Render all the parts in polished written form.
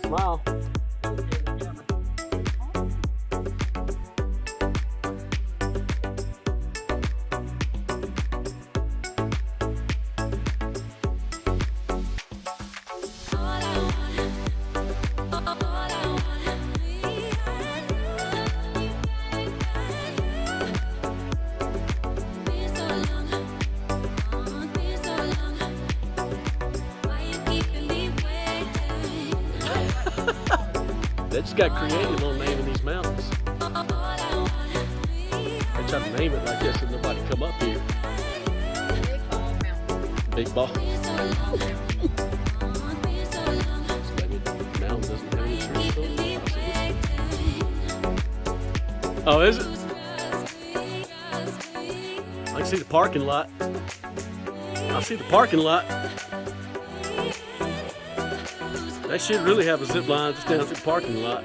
Smile. They just got creative on naming these mountains. They try to name it like this and nobody come up here. Big Ball. Mountain doesn't have any trees. Oh, is it? I can see the parking lot. I see the parking lot. They should really have a zip line just down to the parking lot.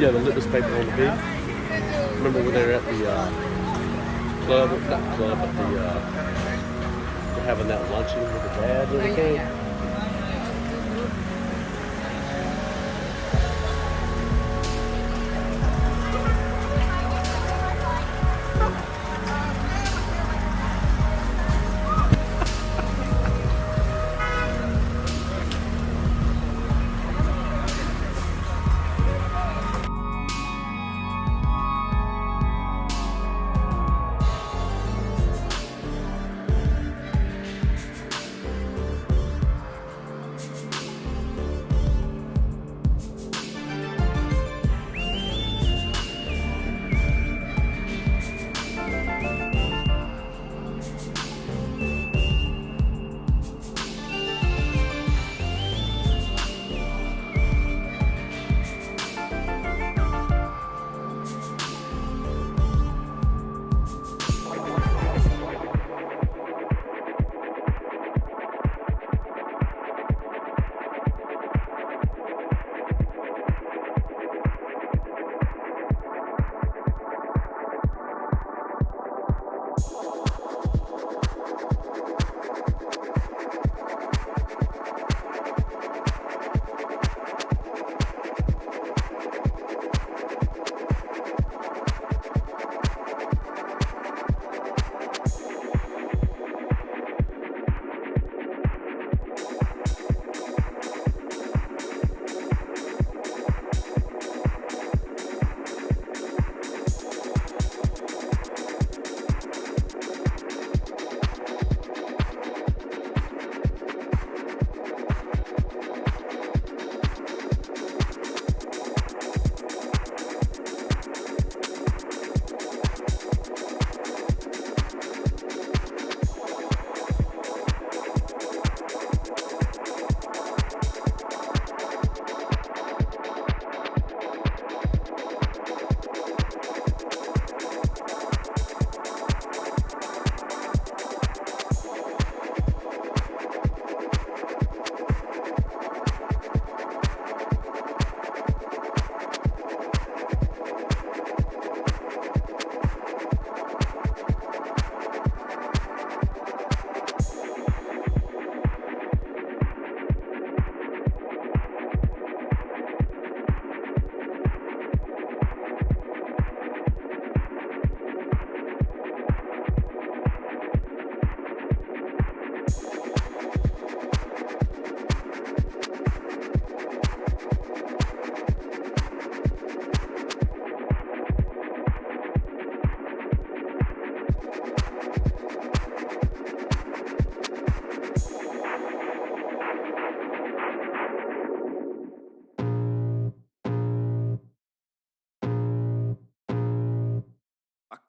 Yeah, the litmus paper on the beach. Remember when they were at the club, not club, but they're having that luncheon with the dad and everything.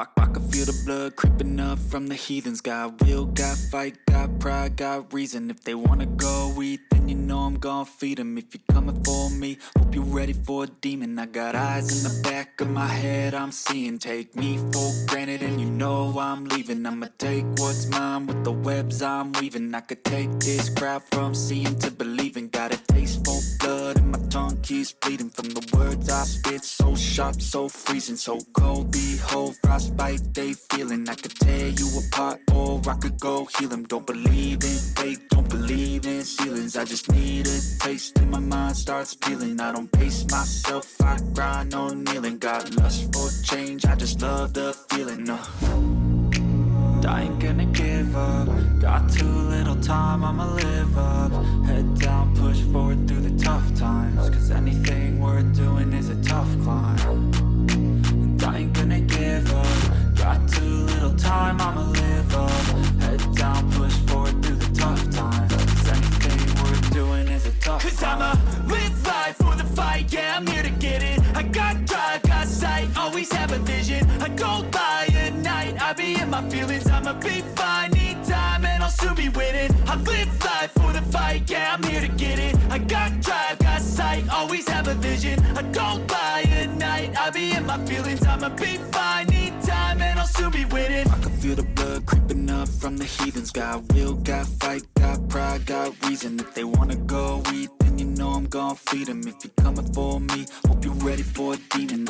I can feel the blood creeping up from the heathens. Got will, got fight, got pride, got reason. If they wanna go eat, then you know I'm gon' feed them. If you're coming for me, hope you're ready for a demon. I got eyes in the back of my head, I'm seeing. Take me for granted and you know I'm leaving. I'ma take what's mine with the webs I'm weaving. I could take this crowd from seeing to believing. Got a taste for blood and my tongue keeps bleeding. From the words I spit, so sharp, so freezing. So cold, behold, frostbite they feeling. I could tear you apart or I could go heal them. Don't believe in fate, don't believe in ceilings. I just need a taste and my mind starts peeling. I don't pace myself, I grind on kneeling. Got lust for change, I just love the feeling. I ain't gonna give up. Got too little time, I'ma live up. Head down, push forward through the tough times. Cause anything worth doing is a tough climb. And I ain't gonna give up. Got too little time, I'ma live up. Head down, push forward through the tough times. Cause anything worth doing is a tough climb. Cause I'ma live life for the fight, yeah, I'm here to get it. I got drive, got sight, always have a vision. I don't lie at night, I be in my feelings. I'ma be fine, need time, and I'll soon be winning. I live life for the fight, yeah, I'm here to get it. I got drive, got sight, always have a vision. I don't lie at night, I be in my feelings. I'ma be fine, need time, and I'll soon be winning. I can feel the blood creeping up from the heathens. Got will, got fight, got pride, got reason. If they wanna go eat, then you know I'm gon' feed him. If you're coming for me, hope you're ready for a demon.